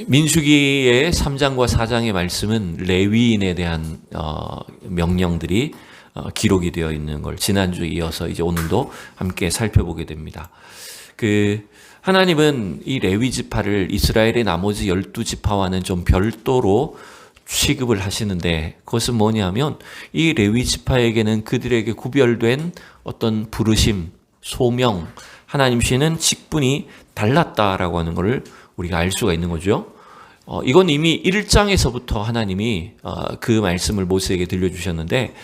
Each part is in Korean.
민수기의 3장과 4장의 말씀은 레위인에 대한 명령들이 기록이 되어 있는 걸 지난주에 이어서 이제 오늘도 함께 살펴보게 됩니다. 하나님은 이 레위 지파를 이스라엘의 나머지 12지파와는 좀 별도로 취급을 하시는데, 그것은 뭐냐면 이 레위 지파에게는 그들에게 구별된 어떤 부르심, 소명, 하나님 씨는 직분이 달랐다라고 하는 것을 우리가 알 수가 있는 거죠. 이건 이미 1장에서부터 하나님이 그 말씀을 모세에게 들려주셨는데,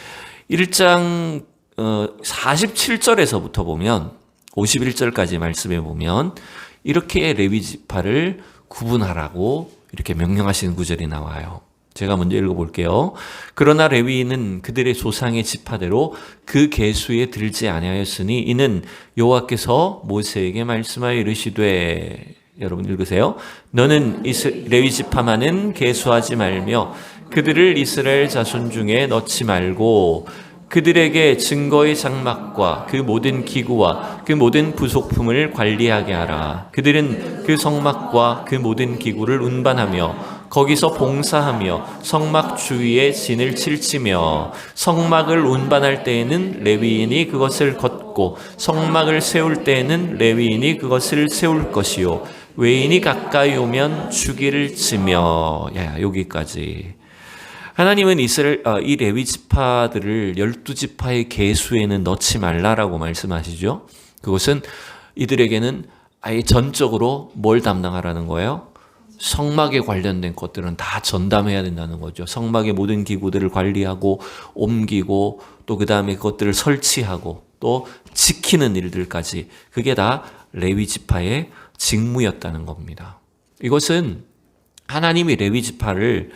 1장 47절에서부터 보면 51절까지 말씀해 보면 이렇게 레위 지파를 구분하라고 이렇게 명령하시는 구절이 나와요. 제가 먼저 읽어볼게요. 그러나 레위인은 그들의 조상의 지파대로 그 계수에 들지 아니하였으니 이는 여호와께서 모세에게 말씀하여 이르시되, 여러분 읽으세요. 너는 레위 지파만은 계수하지 말며 그들을 이스라엘 자손 중에 넣지 말고 그들에게 증거의 장막과 그 모든 기구와 그 모든 부속품을 관리하게 하라. 그들은 그 성막과 그 모든 기구를 운반하며 거기서 봉사하며 성막 주위에 진을 칠치며 성막을 운반할 때에는 레위인이 그것을 걷고 성막을 세울 때에는 레위인이 그것을 세울 것이요 외인이 가까이 오면 주기를 치며. 여기까지. 하나님은 이 레위 지파들을 12지파의 계수에는 넣지 말라라고 말씀하시죠. 그것은 이들에게는 아예 전적으로 뭘 담당하라는 거예요? 성막에 관련된 것들은 다 전담해야 된다는 거죠. 성막의 모든 기구들을 관리하고 옮기고 또 그 다음에 그것들을 설치하고 또 지키는 일들까지, 그게 다 레위 지파의 직무였다는 겁니다. 이것은 하나님이 레위 지파를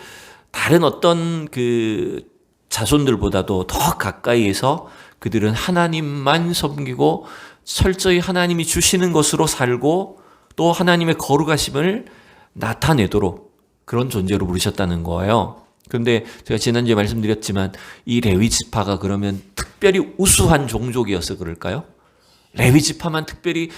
다른 어떤 그 자손들보다도 더 가까이에서 그들은 하나님만 섬기고 철저히 하나님이 주시는 것으로 살고 또 하나님의 거룩하심을 나타내도록 그런 존재로 부르셨다는 거예요. 그런데 제가 지난주에 말씀드렸지만 이 레위 지파가 그러면 특별히 우수한 종족이어서 그럴까요? 레위 지파만 특별히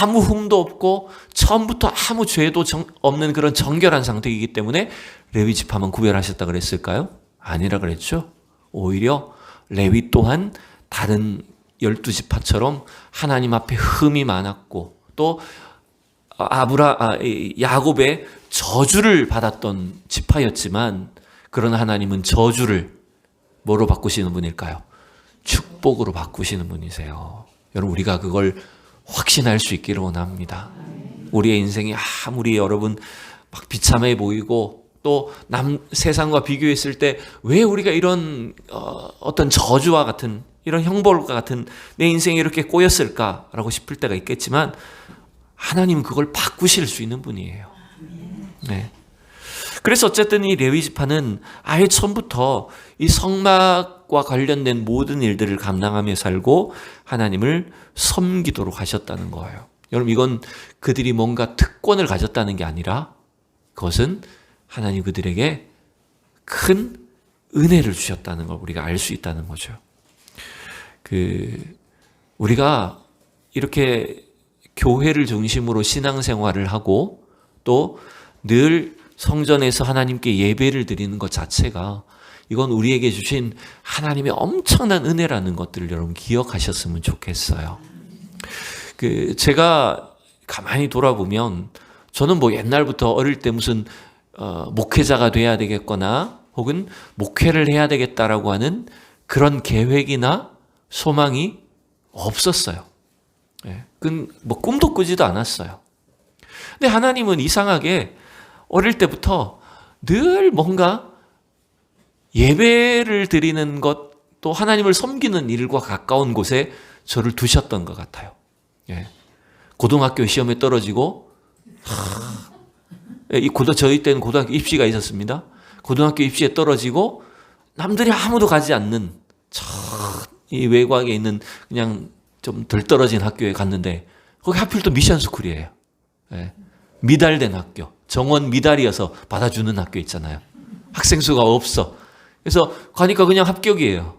아무 흠도 없고 처음부터 아무 죄도 없는 그런 정결한 상태이기 때문에 레위 지파만 구별하셨다 그랬을까요? 아니라 그랬죠. 오히려 레위 또한 다른 12지파처럼 하나님 앞에 흠이 많았고 또 야곱의 저주를 받았던 지파였지만, 그러나 하나님은 저주를 뭐로 바꾸시는 분일까요? 축복으로 바꾸시는 분이세요. 여러분, 우리가 그걸 확신할 수 있기를 원합니다. 우리의 인생이 아무리 여러분 막 비참해 보이고 또 세상과 비교했을 때 왜 우리가 이런 어떤 저주와 같은 이런 형벌과 같은 내 인생이 이렇게 꼬였을까라고 싶을 때가 있겠지만, 하나님은 그걸 바꾸실 수 있는 분이에요. 네. 그래서 어쨌든 이 레위 지파는 아예 처음부터 이 성막과 관련된 모든 일들을 감당하며 살고 하나님을 섬기도록 하셨다는 거예요. 여러분, 이건 그들이 뭔가 특권을 가졌다는 게 아니라 그것은 하나님 그들에게 큰 은혜를 주셨다는 걸 우리가 알 수 있다는 거죠. 우리가 이렇게 교회를 중심으로 신앙생활을 하고 또 늘 성전에서 하나님께 예배를 드리는 것 자체가, 이건 우리에게 주신 하나님의 엄청난 은혜라는 것들을 여러분 기억하셨으면 좋겠어요. 제가 가만히 돌아보면 저는 뭐 옛날부터 어릴 때 무슨 목회자가 돼야 되겠거나 혹은 목회를 해야 되겠다라고 하는 그런 계획이나 소망이 없었어요. 뭐 꿈도 꾸지도 않았어요. 근데 하나님은 이상하게 어릴 때부터 늘 뭔가 예배를 드리는 것, 또 하나님을 섬기는 일과 가까운 곳에 저를 두셨던 것 같아요. 고등학교 시험에 떨어지고, 저희 때는 고등학교 입시가 있었습니다. 고등학교 입시에 떨어지고 남들이 아무도 가지 않는 이 외곽에 있는 그냥 좀 덜 떨어진 학교에 갔는데, 거기 하필 또 미션 스쿨이에요. 미달된 학교, 정원 미달이어서 받아주는 학교 있잖아요. 학생 수가 없어. 그래서 가니까 그냥 합격이에요.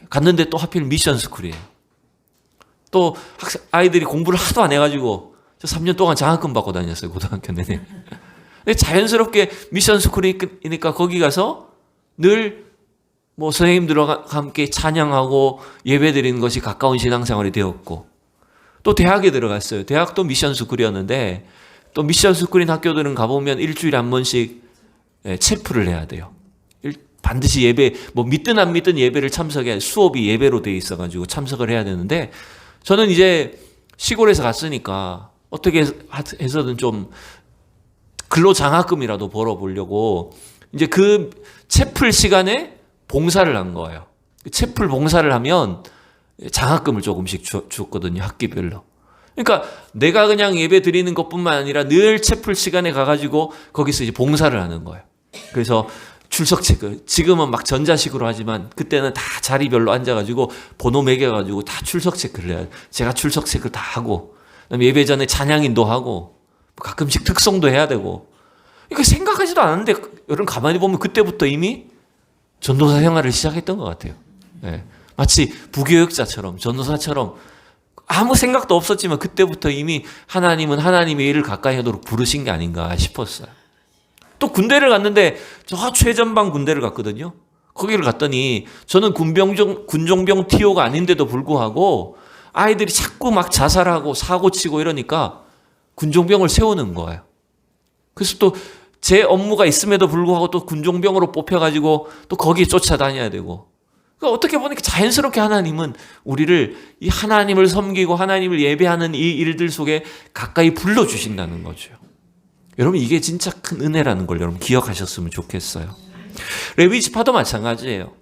갔는데 또 하필 미션 스쿨이에요. 또 아이들이 공부를 하도 안 해가지고 저 3년 동안 장학금 받고 다녔어요, 고등학교 내내. 근데 자연스럽게 미션 스쿨이니까 거기 가서 늘 뭐 선생님들과 함께 찬양하고 예배드리는 것이 가까운 신앙생활이 되었고, 또 대학에 들어갔어요. 대학도 미션 스쿨이었는데, 또 미션 스쿨인 학교들은 가보면 일주일에 한 번씩 체프를 해야 돼요. 반드시 예배, 뭐 믿든 안 믿든 예배를 참석해야, 수업이 예배로 돼 있어가지고 참석을 해야 되는데, 저는 이제 시골에서 갔으니까 어떻게 해서든 좀 근로장학금이라도 벌어보려고 이제 그 채플 시간에 봉사를 한 거예요. 채플 봉사를 하면 장학금을 조금씩 줬거든요, 학기별로. 그러니까 내가 그냥 예배 드리는 것뿐만 아니라 늘 채플 시간에 가가지고 거기서 이제 봉사를 하는 거예요. 그래서 출석 체크, 지금은 막 전자식으로 하지만 그때는 다 자리별로 앉아가지고 번호 매겨가지고 다 출석 체크를 해요. 제가 출석 체크 다 하고, 그다음에 예배 전에 찬양인도 하고, 가끔씩 특송도 해야 되고. 그러니까 생각하지도 않았는데 여러분 가만히 보면 그때부터 이미 전도사 생활을 시작했던 것 같아요. 네. 마치 부교역자처럼, 전도사처럼 아무 생각도 없었지만 그때부터 이미 하나님은 하나님의 일을 가까이 하도록 부르신 게 아닌가 싶었어요. 또 군대를 갔는데 저 최전방 군대를 갔거든요. 거기를 갔더니 저는 군종병 TO가 아닌데도 불구하고 아이들이 자꾸 막 자살하고 사고치고 이러니까 군종병을 세우는 거예요. 그래서 또 제 업무가 있음에도 불구하고 또 군종병으로 뽑혀가지고 또 거기에 쫓아다녀야 되고. 그러니까 어떻게 보니까 자연스럽게 하나님은 우리를 이 하나님을 섬기고 하나님을 예배하는 이 일들 속에 가까이 불러주신다는 거죠. 여러분 이게 진짜 큰 은혜라는 걸 여러분 기억하셨으면 좋겠어요. 레위 지파도 마찬가지예요.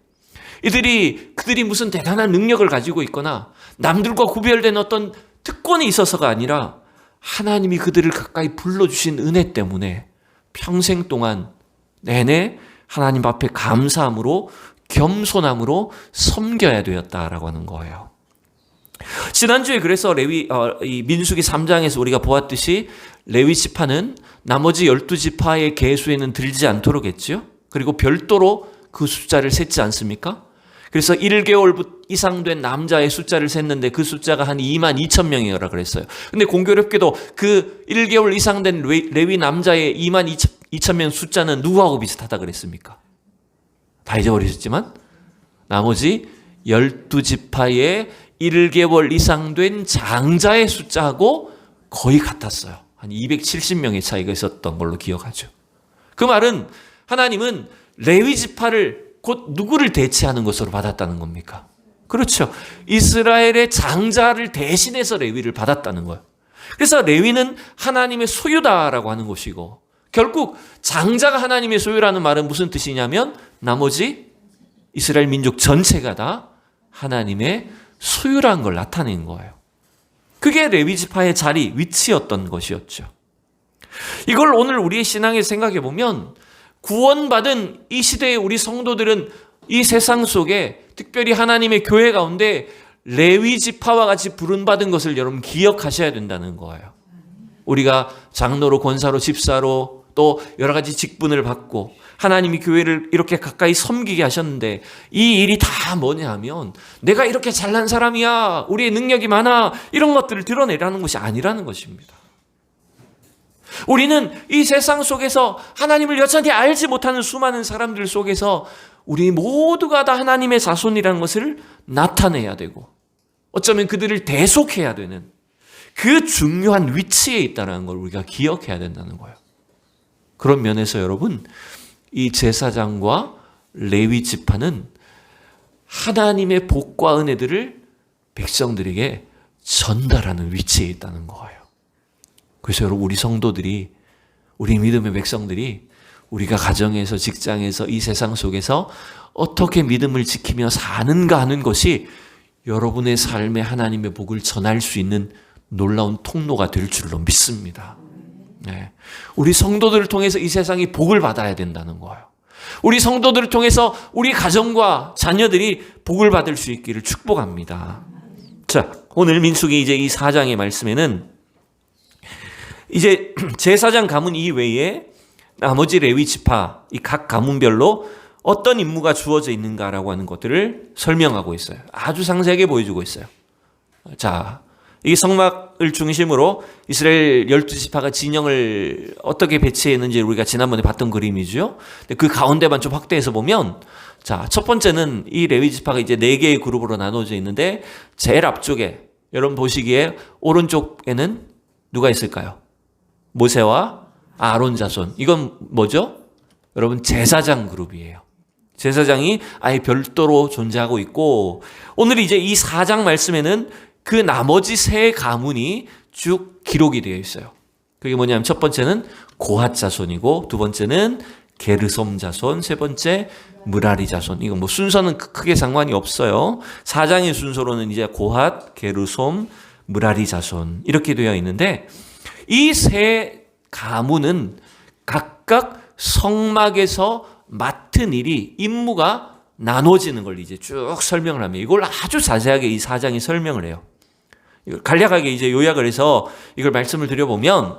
그들이 무슨 대단한 능력을 가지고 있거나 남들과 구별된 어떤 특권이 있어서가 아니라 하나님이 그들을 가까이 불러주신 은혜 때문에 평생 동안 내내 하나님 앞에 감사함으로 겸손함으로 섬겨야 되었다라고 하는 거예요. 지난주에 그래서 이 민수기 3장에서 우리가 보았듯이 레위 지파는 나머지 12지파의 계수에는 들지 않도록 했죠. 그리고 별도로 그 숫자를 셌지 않습니까? 그래서 1개월 이상 된 남자의 숫자를 셌는데 그 숫자가 한 22,000명이라 그랬어요. 근데 공교롭게도 그 1개월 이상 된 레위 남자의 22,000명 숫자는 누구하고 비슷하다 그랬습니까? 다 잊어버리셨지만 나머지 12지파의 1개월 이상 된 장자의 숫자하고 거의 같았어요. 한 270명의 차이가 있었던 걸로 기억하죠. 그 말은 하나님은 레위 지파를 곧 누구를 대체하는 것으로 받았다는 겁니까? 그렇죠. 이스라엘의 장자를 대신해서 레위를 받았다는 거예요. 그래서 레위는 하나님의 소유다라고 하는 것이고, 결국 장자가 하나님의 소유라는 말은 무슨 뜻이냐면 나머지 이스라엘 민족 전체가 다 하나님의 소유라는 걸 나타낸 거예요. 그게 레위 지파의 자리, 위치였던 것이었죠. 이걸 오늘 우리의 신앙에 생각해 보면 구원받은 이 시대의 우리 성도들은 이 세상 속에 특별히 하나님의 교회 가운데 레위 지파와 같이 부름받은 것을 여러분 기억하셔야 된다는 거예요. 우리가 장로로, 권사로, 집사로 또 여러 가지 직분을 받고 하나님이 교회를 이렇게 가까이 섬기게 하셨는데 이 일이 다 뭐냐 하면 내가 이렇게 잘난 사람이야, 우리의 능력이 많아, 이런 것들을 드러내라는 것이 아니라는 것입니다. 우리는 이 세상 속에서 하나님을 여전히 알지 못하는 수많은 사람들 속에서 우리 모두가 다 하나님의 자손이라는 것을 나타내야 되고 어쩌면 그들을 대속해야 되는 그 중요한 위치에 있다는 걸 우리가 기억해야 된다는 거예요. 그런 면에서 여러분, 이 제사장과 레위 지파는 하나님의 복과 은혜들을 백성들에게 전달하는 위치에 있다는 거예요. 그래서 여러분, 우리 성도들이, 우리 믿음의 백성들이 우리가 가정에서, 직장에서, 이 세상 속에서 어떻게 믿음을 지키며 사는가 하는 것이 여러분의 삶에 하나님의 복을 전할 수 있는 놀라운 통로가 될 줄로 믿습니다. 네. 우리 성도들을 통해서 이 세상이 복을 받아야 된다는 거예요. 우리 성도들을 통해서 우리 가정과 자녀들이 복을 받을 수 있기를 축복합니다. 자, 오늘 민수기 이제 이 4장의 말씀에는 이제 제사장 가문 이외에 나머지 레위 지파, 이 각 가문별로 어떤 임무가 주어져 있는가라고 하는 것들을 설명하고 있어요. 아주 상세하게 보여주고 있어요. 자, 이 성막을 중심으로 이스라엘 12지파가 진영을 어떻게 배치했는지 우리가 지난번에 봤던 그림이죠. 그 가운데만 좀 확대해서 보면, 자, 첫 번째는 이 레위 지파가 이제 4개의 그룹으로 나눠져 있는데, 제일 앞쪽에 여러분 보시기에 오른쪽에는 누가 있을까요? 모세와 아론 자손. 이건 뭐죠? 여러분 제사장 그룹이에요. 제사장이 아예 별도로 존재하고 있고, 오늘 이제 이 4장 말씀에는 그 나머지 세 가문이 쭉 기록이 되어 있어요. 그게 뭐냐면 첫 번째는 고핫 자손이고, 두 번째는 게르솜 자손, 세 번째 므라리 자손. 이건 뭐 순서는 크게 상관이 없어요. 4장의 순서로는 이제 고핫, 게르솜, 므라리 자손 이렇게 되어 있는데, 이 세 가문은 각각 성막에서 맡은 일이, 임무가 나눠지는 걸 이제 쭉 설명을 하면, 이걸 아주 자세하게 이 4장이 설명을 해요. 이걸 간략하게 이제 요약을 해서 이걸 말씀을 드려보면,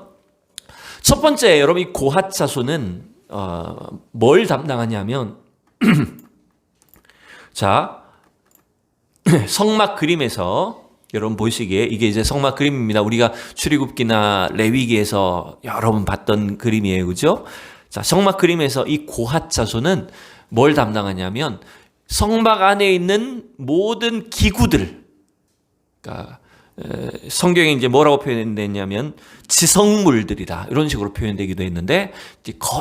첫 번째 여러분 이 고핫 자손은 뭘 담당하냐면 자, 성막 그림에서 여러분 보시기에 이게 이제 성막 그림입니다. 우리가 출애굽기나 레위기에서 여러 번 봤던 그림이에요. 그죠? 자, 성막 그림에서 이 고핫 자손은 뭘 담당하냐면 성막 안에 있는 모든 기구들, 그러니까 성경에 이제 뭐라고 표현됐냐면 지성물들이다 이런 식으로 표현되기도 했는데,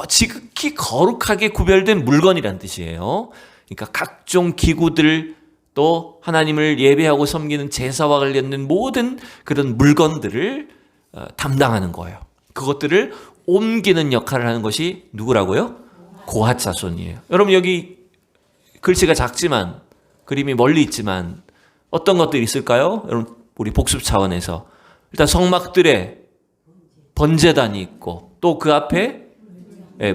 지극히 거룩하게 구별된 물건이란 뜻이에요. 그러니까 각종 기구들, 또 하나님을 예배하고 섬기는 제사와 관련된 모든 그런 물건들을 담당하는 거예요. 그것들을 옮기는 역할을 하는 것이 누구라고요? 고핫 자손이에요. 여러분 여기 글씨가 작지만, 그림이 멀리 있지만 어떤 것들이 있을까요? 여러분 우리 복습 차원에서 일단 성막들에 번제단이 있고, 또 그 앞에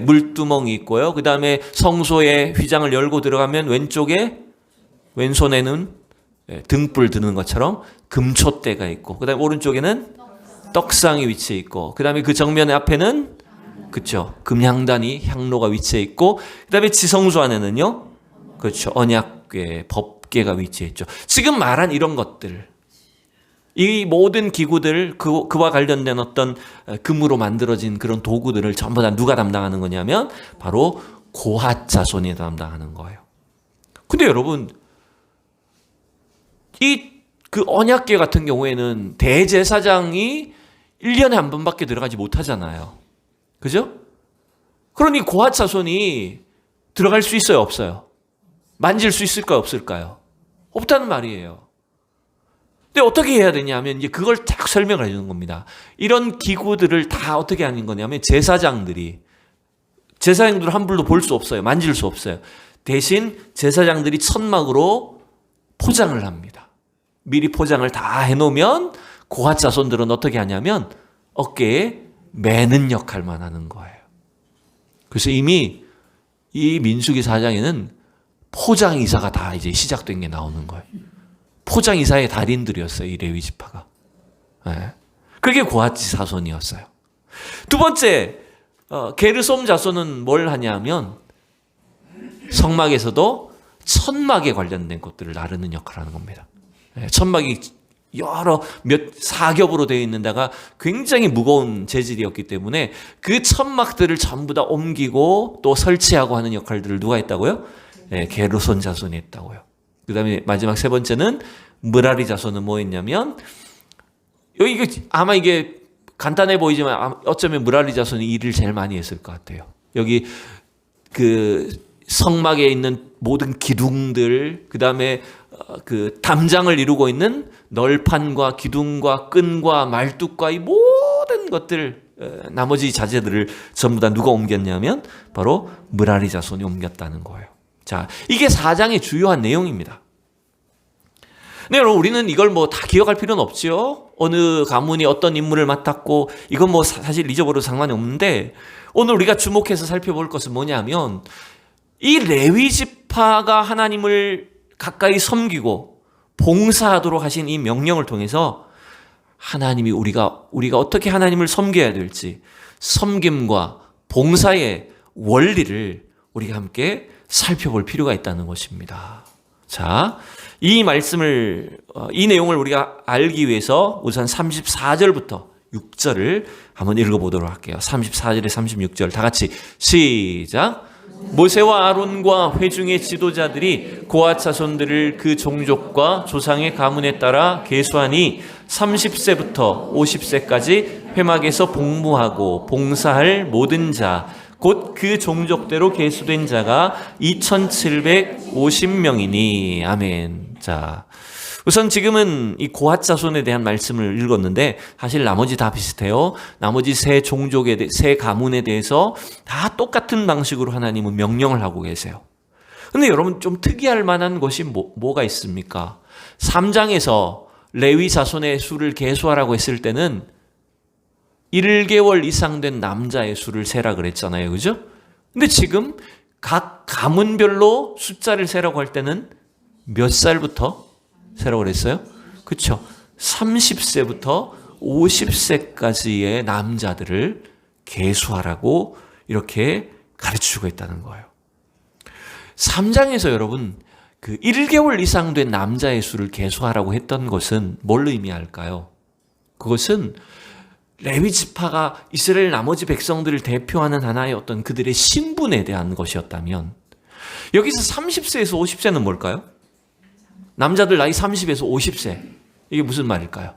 물두멍이 있고요. 그 다음에 성소의 휘장을 열고 들어가면 왼손에는 등불 드는 것처럼 금촛대가 있고, 그 다음에 오른쪽에는 떡상이 위치해 있고, 그 다음에 그 정면 앞에는 그렇죠, 금향단이 향로가 위치해 있고, 그 다음에 지성소 안에는요, 그렇죠, 언약궤, 법궤가 위치해 있죠. 지금 말한 이런 것들, 이 모든 기구들, 그와 관련된 어떤 금으로 만들어진 그런 도구들을 전부 다 누가 담당하는 거냐면 바로 고핫 자손이 담당하는 거예요. 근데 여러분, 그 언약궤 같은 경우에는 대제사장이 1년에 한 번밖에 들어가지 못하잖아요. 그죠? 그러니 고핫 자손이 들어갈 수 있어요, 없어요? 만질 수 있을까요, 없을까요? 없다는 말이에요. 근데 어떻게 해야 되냐면 이제 그걸 딱 설명을 해주는 겁니다. 이런 기구들을 다 어떻게 하는 거냐면 제사장들은 함부로 볼 수 없어요. 만질 수 없어요. 대신 제사장들이 천막으로 포장을 합니다. 미리 포장을 다 해놓으면 고핫 자손들은 어떻게 하냐면 어깨에 매는 역할만 하는 거예요. 그래서 이미 이 민수기 4장에는 포장이사가 다 이제 시작된 게 나오는 거예요. 포장이사의 달인들이었어요, 이 레위 지파가. 네. 그게 고핫 자손이었어요. 두 번째, 게르솜 자손은 뭘 하냐면 성막에서도 천막에 관련된 것들을 나르는 역할을 하는 겁니다. 네. 천막이 여러 몇 사겹으로 되어 있는 데가 굉장히 무거운 재질이었기 때문에 그 천막들을 전부 다 옮기고 또 설치하고 하는 역할들을 누가 했다고요? 네, 게르솜 자손이 했다고요. 그 다음에 마지막 세 번째는 므라리 자손은 뭐 했냐면, 여기 아마 이게 간단해 보이지만 어쩌면 므라리 자손이 일을 제일 많이 했을 것 같아요. 여기 그 성막에 있는 모든 기둥들, 그 다음에 그 담장을 이루고 있는 널판과 기둥과 끈과 말뚝과 이 모든 것들, 나머지 자재들을 전부 다 누가 옮겼냐면 바로 므라리 자손이 옮겼다는 거예요. 자, 이게 4장의 주요한 내용입니다. 네, 여러분, 우리는 이걸 뭐 다 기억할 필요는 없죠. 어느 가문이 어떤 임무를 맡았고, 이건 뭐 사실 잊어버려도 상관이 없는데, 오늘 우리가 주목해서 살펴볼 것은 뭐냐면, 이 레위 지파가 하나님을 가까이 섬기고 봉사하도록 하신 이 명령을 통해서 하나님이 우리가 어떻게 하나님을 섬겨야 될지, 섬김과 봉사의 원리를 우리가 함께 살펴볼 필요가 있다는 것입니다. 자, 이 내용을 우리가 알기 위해서 우선 34절부터 6절을 한번 읽어보도록 할게요. 34절에 36절 다 같이 시작. 모세와 아론과 회중의 지도자들이 고핫 자손들을 그 종족과 조상의 가문에 따라 계수하니 30세부터 50세까지 회막에서 복무하고 봉사할 모든 자 곧 그 종족대로 계수된 자가 2750명이니 아멘. 자, 우선 지금은 이 고핫 자손에 대한 말씀을 읽었는데 사실 나머지 다 비슷해요. 나머지 세 종족에 세 가문에 대해서 다 똑같은 방식으로 하나님은 명령을 하고 계세요. 근데 여러분 좀 특이할 만한 것이 뭐가 있습니까? 3장에서 레위 자손의 수를 계수하라고 했을 때는 1개월 이상 된 남자의 수를 세라 그랬잖아요. 그죠? 근데 지금 각 가문별로 숫자를 세라고 할 때는 몇 살부터 세라고 그랬어요? 그렇죠. 30세부터 50세까지의 남자들을 계수하라고 이렇게 가르치고 있다는 거예요. 3장에서 여러분 그 1개월 이상 된 남자의 수를 계수하라고 했던 것은 뭘 의미할까요? 그것은 레위 지파가 이스라엘 나머지 백성들을 대표하는 하나의 어떤 그들의 신분에 대한 것이었다면 여기서 30세에서 50세는 뭘까요? 남자들 나이 30에서 50세. 이게 무슨 말일까요?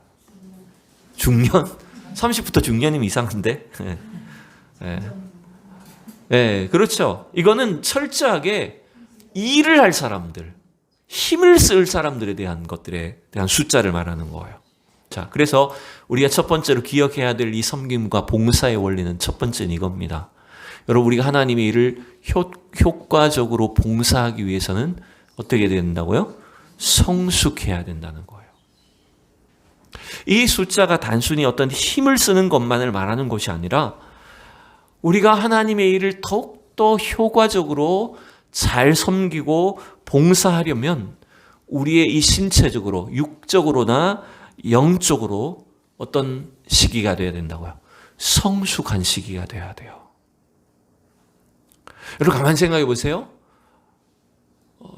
중년? 30부터 중년이면 이상한데? 네, 그렇죠. 이거는 철저하게 일을 할 사람들, 힘을 쓸 사람들에 대한 것들에 대한 숫자를 말하는 거예요. 자, 그래서 우리가 첫 번째로 기억해야 될 이 섬김과 봉사의 원리는 첫 번째는 이겁니다. 여러분, 우리가 하나님의 일을 효과적으로 봉사하기 위해서는 어떻게 된다고요? 성숙해야 된다는 거예요. 이 숫자가 단순히 어떤 힘을 쓰는 것만을 말하는 것이 아니라 우리가 하나님의 일을 더욱더 효과적으로 잘 섬기고 봉사하려면 우리의 이 신체적으로, 육적으로나 영적으로 어떤 시기가 돼야 된다고요? 성숙한 시기가 돼야 돼요. 여러분 가만히 생각해 보세요.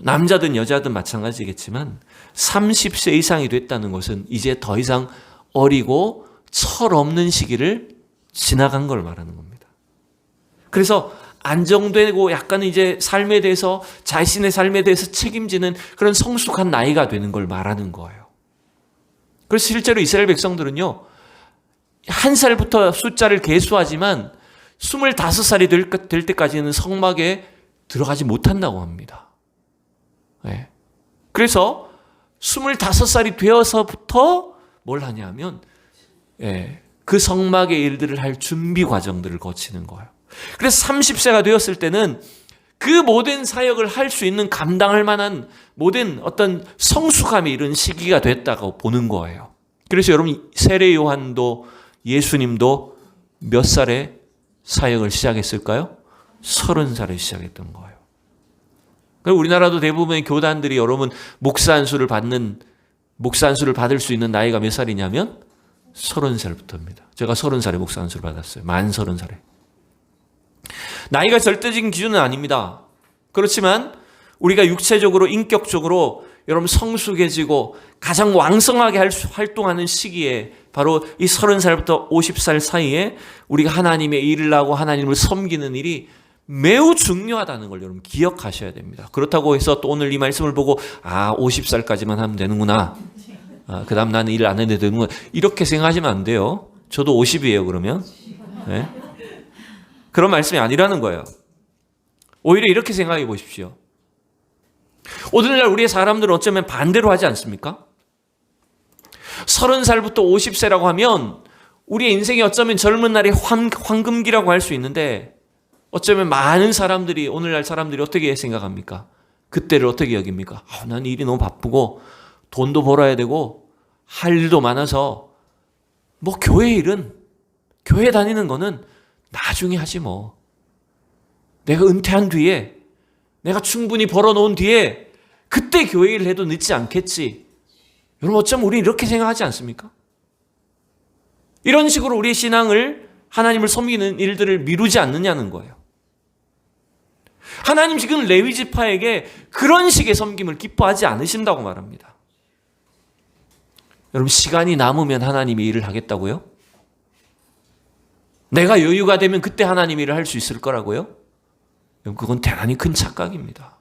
남자든 여자든 마찬가지겠지만 30세 이상이 됐다는 것은 이제 더 이상 어리고 철없는 시기를 지나간 걸 말하는 겁니다. 그래서 안정되고 약간 이제 삶에 대해서 자신의 삶에 대해서 책임지는 그런 성숙한 나이가 되는 걸 말하는 거예요. 그래서 실제로 이스라엘 백성들은요, 한 살부터 숫자를 계수하지만 25살이 될 때까지는 성막에 들어가지 못한다고 합니다. 네. 그래서 25살이 되어서부터 뭘 하냐면 그 성막의 일들을 할 준비 과정들을 거치는 거예요. 그래서 30세가 되었을 때는 그 모든 사역을 할 수 있는 감당할 만한 모든 어떤 성숙함이 이른 시기가 됐다고 보는 거예요. 그래서 여러분 세례 요한도 예수님도 몇 살에 사역을 시작했을까요? 30살에 시작했던 거예요. 우리나라도 대부분의 교단들이 여러분 목사 안수를 받을 수 있는 나이가 몇 살이냐면 30살부터입니다. 제가 30살에 목사 안수를 받았어요. 만 30살에. 나이가 절대적인 기준은 아닙니다. 그렇지만 우리가 육체적으로 인격적으로 여러분 성숙해지고 가장 왕성하게 활동하는 시기에 바로 이 30살부터 50살 사이에 우리가 하나님의 일을 하고 하나님을 섬기는 일이 매우 중요하다는 걸 여러분 기억하셔야 됩니다. 그렇다고 해서 또 오늘 이 말씀을 보고 50살까지만 하면 되는구나. 그 다음 나는 일을 안 해도 되는구나. 이렇게 생각하시면 안 돼요. 저도 50이에요 그러면. 네? 그런 말씀이 아니라는 거예요. 오히려 이렇게 생각해 보십시오. 오늘날 우리의 사람들은 어쩌면 반대로 하지 않습니까? 30살부터 50세라고 하면 우리의 인생이 어쩌면 젊은 날의 황금기라고 할 수 있는데 어쩌면 많은 사람들이 오늘날 사람들이 어떻게 생각합니까? 그때를 어떻게 여깁니까? 난 일이 너무 바쁘고 돈도 벌어야 되고 할 일도 많아서 뭐 교회 다니는 거는 나중에 하지 뭐. 내가 은퇴한 뒤에 내가 충분히 벌어놓은 뒤에 그때 교회 일을 해도 늦지 않겠지. 여러분 어쩌면 우리는 이렇게 생각하지 않습니까? 이런 식으로 우리의 신앙을 하나님을 섬기는 일들을 미루지 않느냐는 거예요. 하나님 지금 레위 지파에게 그런 식의 섬김을 기뻐하지 않으신다고 말합니다. 여러분, 시간이 남으면 하나님이 일을 하겠다고요? 내가 여유가 되면 그때 하나님 일을 할 수 있을 거라고요? 여러분, 그건 대단히 큰 착각입니다.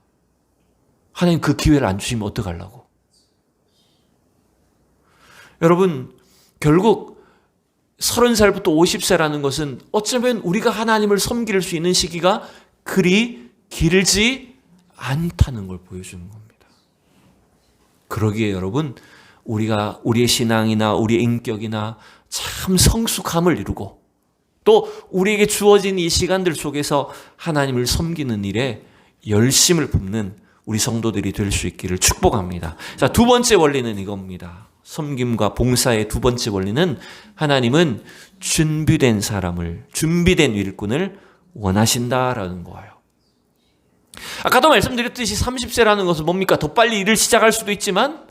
하나님 그 기회를 안 주시면 어떡하려고? 여러분, 결국 30살부터 50세라는 것은 어쩌면 우리가 하나님을 섬길 수 있는 시기가 그리 길지 않다는 걸 보여주는 겁니다. 그러기에 여러분, 우리가 우리의 신앙이나 우리의 인격이나 참 성숙함을 이루고 또 우리에게 주어진 이 시간들 속에서 하나님을 섬기는 일에 열심을 붓는 우리 성도들이 될 수 있기를 축복합니다. 자, 두 번째 원리는 이겁니다. 섬김과 봉사의 두 번째 원리는 하나님은 준비된 사람을, 준비된 일꾼을 원하신다라는 거예요. 아까도 말씀드렸듯이 30세라는 것은 뭡니까? 더 빨리 일을 시작할 수도 있지만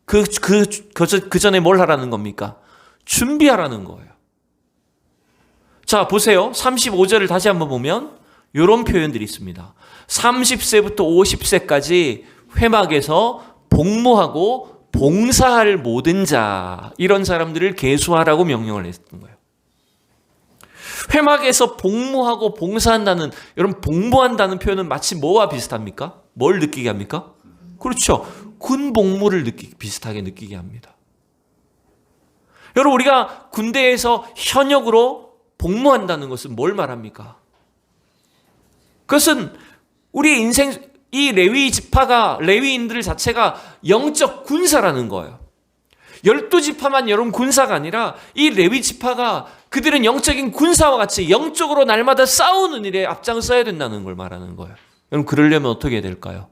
그 전에 뭘 하라는 겁니까? 준비하라는 거예요. 자, 보세요. 35절을 다시 한번 보면 이런 표현들이 있습니다. 30세부터 50세까지 회막에서 복무하고 봉사할 모든 자, 이런 사람들을 계수하라고 명령을 했던 거예요. 회막에서 복무하고 봉사한다는, 여러분, 복무한다는 표현은 마치 뭐와 비슷합니까? 뭘 느끼게 합니까? 그렇죠. 군 복무를 비슷하게 느끼게 합니다. 여러분, 우리가 군대에서 현역으로 복무한다는 것은 뭘 말합니까? 그것은 우리 인생, 이 레위 지파가, 레위인들 자체가 영적 군사라는 거예요. 12지파만 여러분 군사가 아니라 이 레위 지파가 그들은 영적인 군사와 같이 영적으로 날마다 싸우는 일에 앞장서야 된다는 걸 말하는 거예요. 여러분, 그러려면 어떻게 해야 될까요?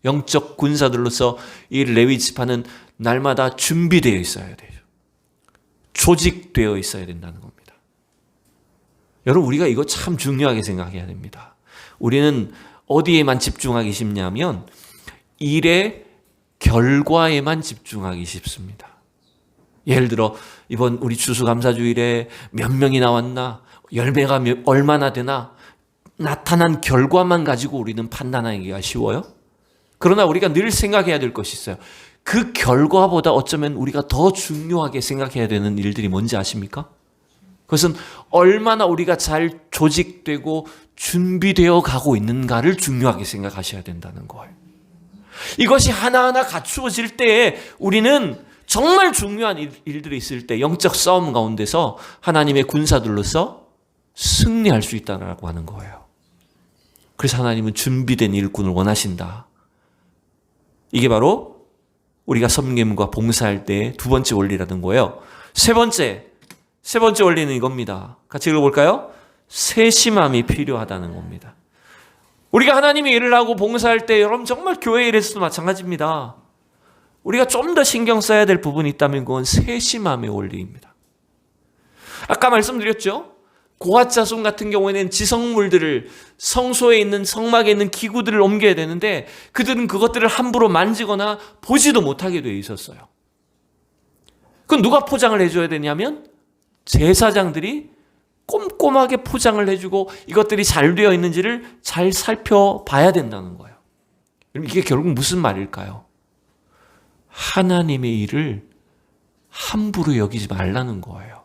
영적 군사들로서 이 레위 지파는 날마다 준비되어 있어야 돼요. 조직되어 있어야 된다는 겁니다. 여러분, 우리가 이거 참 중요하게 생각해야 됩니다. 우리는 어디에만 집중하기 쉽냐면 일의 결과에만 집중하기 쉽습니다. 예를 들어 이번 우리 추수감사주일에 몇 명이 나왔나, 열매가 얼마나 되나, 나타난 결과만 가지고 우리는 판단하기가 쉬워요. 그러나 우리가 늘 생각해야 될 것이 있어요. 그 결과보다 어쩌면 우리가 더 중요하게 생각해야 되는 일들이 뭔지 아십니까? 그것은 얼마나 우리가 잘 조직되고 준비되어 가고 있는가를 중요하게 생각하셔야 된다는 거예요. 이것이 하나하나 갖추어질 때에 우리는 정말 중요한 일들이 있을 때 영적 싸움 가운데서 하나님의 군사들로서 승리할 수 있다고 하는 거예요. 그래서 하나님은 준비된 일꾼을 원하신다. 이게 바로 우리가 섬김과 봉사할 때 두 번째 원리라는 거예요. 세 번째 원리는 이겁니다. 같이 읽어볼까요? 세심함이 필요하다는 겁니다. 우리가 하나님의 일을 하고 봉사할 때 여러분 정말 교회 일에서도 마찬가지입니다. 우리가 좀 더 신경 써야 될 부분이 있다면 그건 세심함의 원리입니다. 아까 말씀드렸죠? 고핫자손 같은 경우에는 지성물들을, 성소에 있는 성막에 있는 기구들을 옮겨야 되는데 그들은 그것들을 함부로 만지거나 보지도 못하게 되어 있었어요. 그건 누가 포장을 해줘야 되냐면 제사장들이 꼼꼼하게 포장을 해주고 이것들이 잘 되어 있는지를 잘 살펴봐야 된다는 거예요. 이게 결국 무슨 말일까요? 하나님의 일을 함부로 여기지 말라는 거예요.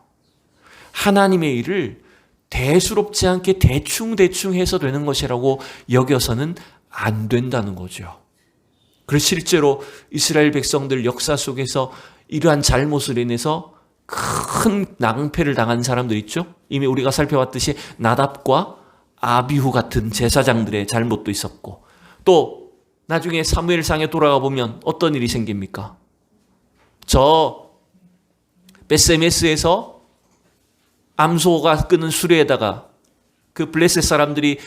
하나님의 일을 대수롭지 않게 대충 해서 되는 것이라고 여겨서는 안 된다는 거죠. 그래서 실제로 이스라엘 백성들 역사 속에서 이러한 잘못을 인해서 큰 낭패를 당한 사람들 있죠. 이미 우리가 살펴봤듯이 나답과 아비후 같은 제사장들의 잘못도 있었고, 또 나중에 사무엘상에 돌아가 보면 어떤 일이 생깁니까? 저 베세메스에서 암소가 끄는 수레에다가 그 블레셋 사람들이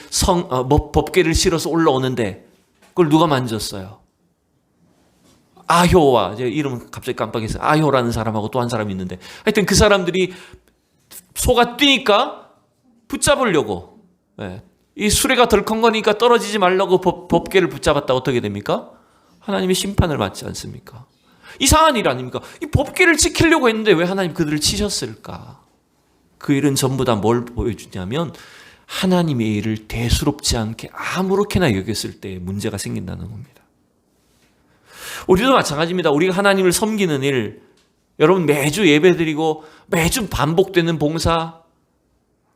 법궤를 실어서 올라오는데 그걸 누가 만졌어요? 아효와, 이제 이름 갑자기 깜빡했어요. 아효라는 사람하고 또 한 사람이 있는데, 하여튼 그 사람들이 소가 뛰니까 붙잡으려고, 이 수레가 덜컹거니까 떨어지지 말라고 법궤를 붙잡았다. 어떻게 됩니까? 하나님의 심판을 받지 않습니까? 이상한 일 아닙니까? 이 법궤를 지키려고 했는데 왜 하나님 그들을 치셨을까? 그 일은 전부 다 뭘 보여주냐면 하나님의 일을 대수롭지 않게 아무렇게나 여겼을 때 문제가 생긴다는 겁니다. 우리도 마찬가지입니다. 우리가 하나님을 섬기는 일, 여러분 매주 예배드리고 매주 반복되는 봉사,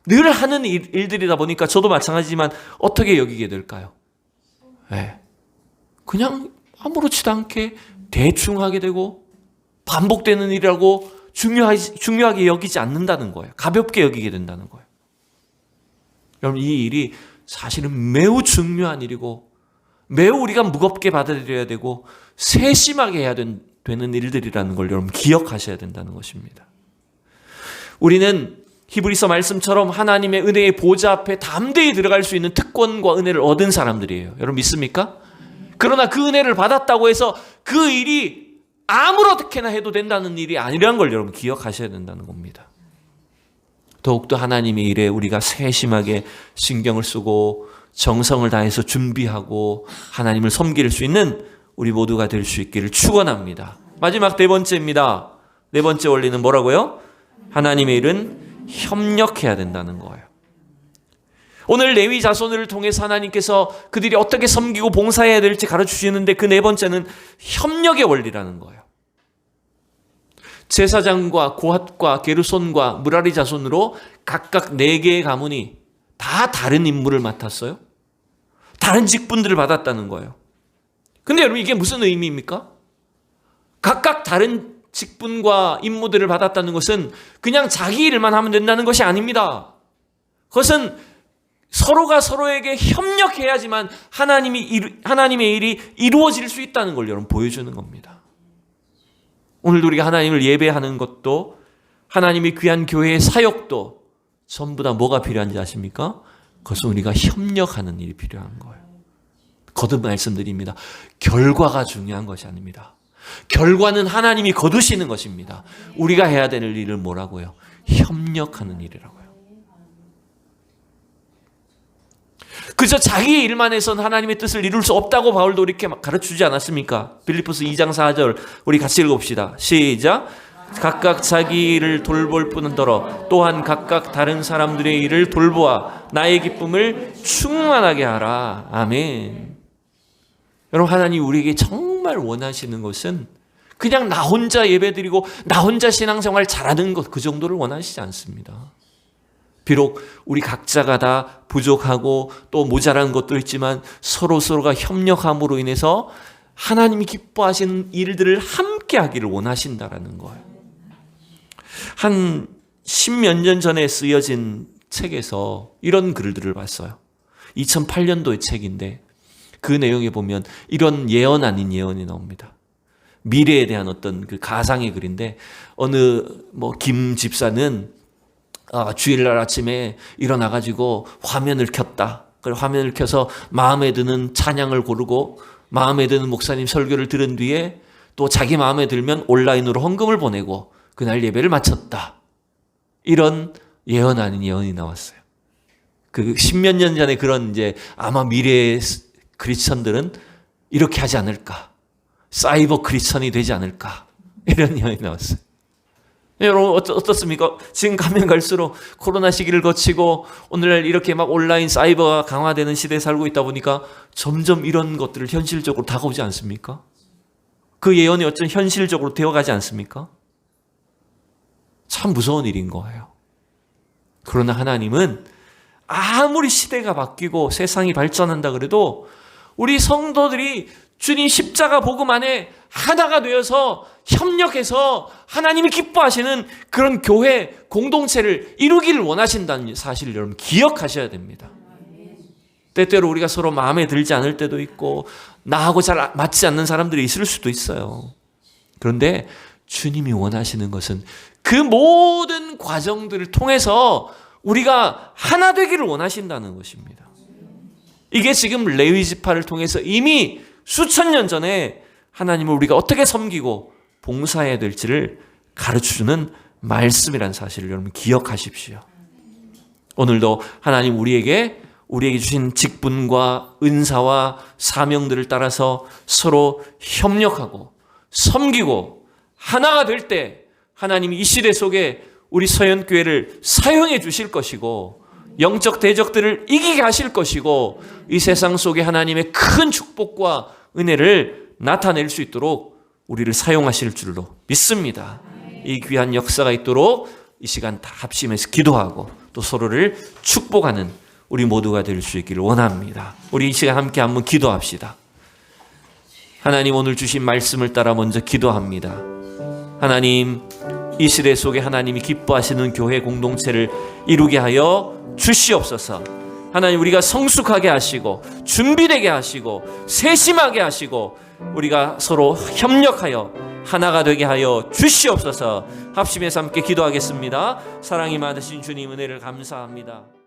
늘 하는 일들이다 보니까 저도 마찬가지지만 어떻게 여기게 될까요? 네. 그냥 아무렇지도 않게 대충 하게 되고 반복되는 일이라고 중요하게 여기지 않는다는 거예요. 가볍게 여기게 된다는 거예요. 여러분 이 일이 사실은 매우 중요한 일이고 매우 우리가 무겁게 받아들여야 되고 세심하게 해야 되는 일들이라는 걸 여러분 기억하셔야 된다는 것입니다. 우리는 히브리서 말씀처럼 하나님의 은혜의 보좌 앞에 담대히 들어갈 수 있는 특권과 은혜를 얻은 사람들이에요. 여러분 믿습니까? 그러나 그 은혜를 받았다고 해서 그 일이 아무렇게나 해도 된다는 일이 아니라는 걸 여러분 기억하셔야 된다는 겁니다. 더욱더 하나님의 일에 우리가 세심하게 신경을 쓰고 정성을 다해서 준비하고 하나님을 섬길 수 있는 우리 모두가 될 수 있기를 축원합니다. 마지막 네 번째입니다. 네 번째 원리는 뭐라고요? 하나님의 일은 협력해야 된다는 거예요. 오늘 레위 자손을 통해서 하나님께서 그들이 어떻게 섬기고 봉사해야 될지 가르쳐주시는데 그 네 번째는 협력의 원리라는 거예요. 제사장과 고핫과 게르손과 무라리 자손으로 각각 4개의 가문이 다 다른 임무를 맡았어요. 다른 직분들을 받았다는 거예요. 근데 여러분 이게 무슨 의미입니까? 각각 다른 직분과 임무들을 받았다는 것은 그냥 자기 일만 하면 된다는 것이 아닙니다. 그것은 서로가 서로에게 협력해야지만 하나님의 일이 이루어질 수 있다는 걸 여러분 보여주는 겁니다. 오늘도 우리가 하나님을 예배하는 것도 하나님이 귀한 교회의 사역도 전부 다 뭐가 필요한지 아십니까? 그것은 우리가 협력하는 일이 필요한 거예요. 거듭 말씀드립니다. 결과가 중요한 것이 아닙니다. 결과는 하나님이 거두시는 것입니다. 우리가 해야 되는 일은 뭐라고요? 협력하는 일이라고요. 그저 자기 일만 해서는 하나님의 뜻을 이룰 수 없다고 바울도 이렇게 가르쳐주지 않았습니까? 빌립보서 2장 4절 우리 같이 읽읍시다. 시작. 각각 자기 일을 돌볼 뿐더러 또한 각각 다른 사람들의 일을 돌보아 나의 기쁨을 충만하게 하라. 아멘. 여러분 하나님 우리에게 정말 원하시는 것은 그냥 나 혼자 예배드리고 나 혼자 신앙생활 잘하는 것 그 정도를 원하시지 않습니다. 비록 우리 각자가 다 부족하고 또 모자란 것도 있지만 서로가 협력함으로 인해서 하나님이 기뻐하시는 일들을 함께 하기를 원하신다라는 거예요. 한 10몇 년 전에 쓰여진 책에서 이런 글들을 봤어요. 2008년도의 책인데 그 내용에 보면 이런 예언 아닌 예언이 나옵니다. 미래에 대한 어떤 그 가상의 글인데 어느 김 집사는 주일날 아침에 일어나가지고 화면을 켰다. 그 화면을 켜서 마음에 드는 찬양을 고르고 마음에 드는 목사님 설교를 들은 뒤에 또 자기 마음에 들면 온라인으로 헌금을 보내고 그날 예배를 마쳤다. 이런 예언 아닌 예언이 나왔어요. 그 10몇 년 전에 그런 이제 아마 미래의 크리스천들은 이렇게 하지 않을까. 사이버 크리스천이 되지 않을까. 이런 예언이 나왔어요. 여러분 어떻습니까? 지금 가면 갈수록 코로나 시기를 거치고 오늘날 이렇게 막 온라인 사이버가 강화되는 시대에 살고 있다 보니까 점점 이런 것들을 현실적으로 다가오지 않습니까? 그 예언이 어쩜 현실적으로 되어가지 않습니까? 참 무서운 일인 거예요. 그러나 하나님은 아무리 시대가 바뀌고 세상이 발전한다 그래도 우리 성도들이 주님 십자가 복음 안에 하나가 되어서 협력해서 하나님이 기뻐하시는 그런 교회 공동체를 이루기를 원하신다는 사실을 여러분 기억하셔야 됩니다. 때때로 우리가 서로 마음에 들지 않을 때도 있고 나하고 잘 맞지 않는 사람들이 있을 수도 있어요. 그런데 주님이 원하시는 것은 그 모든 과정들을 통해서 우리가 하나 되기를 원하신다는 것입니다. 이게 지금 레위 지파를 통해서 이미 수천 년 전에 하나님을 우리가 어떻게 섬기고 봉사해야 될지를 가르쳐주는 말씀이라는 사실을 여러분 기억하십시오. 오늘도 하나님 우리에게 주신 직분과 은사와 사명들을 따라서 서로 협력하고 섬기고 하나가 될 때 하나님이 이 시대 속에 우리 서연교회를 사용해 주실 것이고 영적 대적들을 이기게 하실 것이고 이 세상 속에 하나님의 큰 축복과 은혜를 나타낼 수 있도록 우리를 사용하실 줄로 믿습니다. 이 귀한 역사가 있도록 이 시간 다 합심해서 기도하고 또 서로를 축복하는 우리 모두가 될 수 있기를 원합니다. 우리 이 시간 함께 한번 기도합시다. 하나님, 오늘 주신 말씀을 따라 먼저 기도합니다. 하나님, 이 시대 속에 하나님이 기뻐하시는 교회 공동체를 이루게 하여 주시옵소서. 하나님, 우리가 성숙하게 하시고 준비되게 하시고 세심하게 하시고 우리가 서로 협력하여 하나가 되게 하여 주시옵소서. 합심해서 함께 기도하겠습니다. 사랑이 많으신 주님, 은혜를 감사합니다.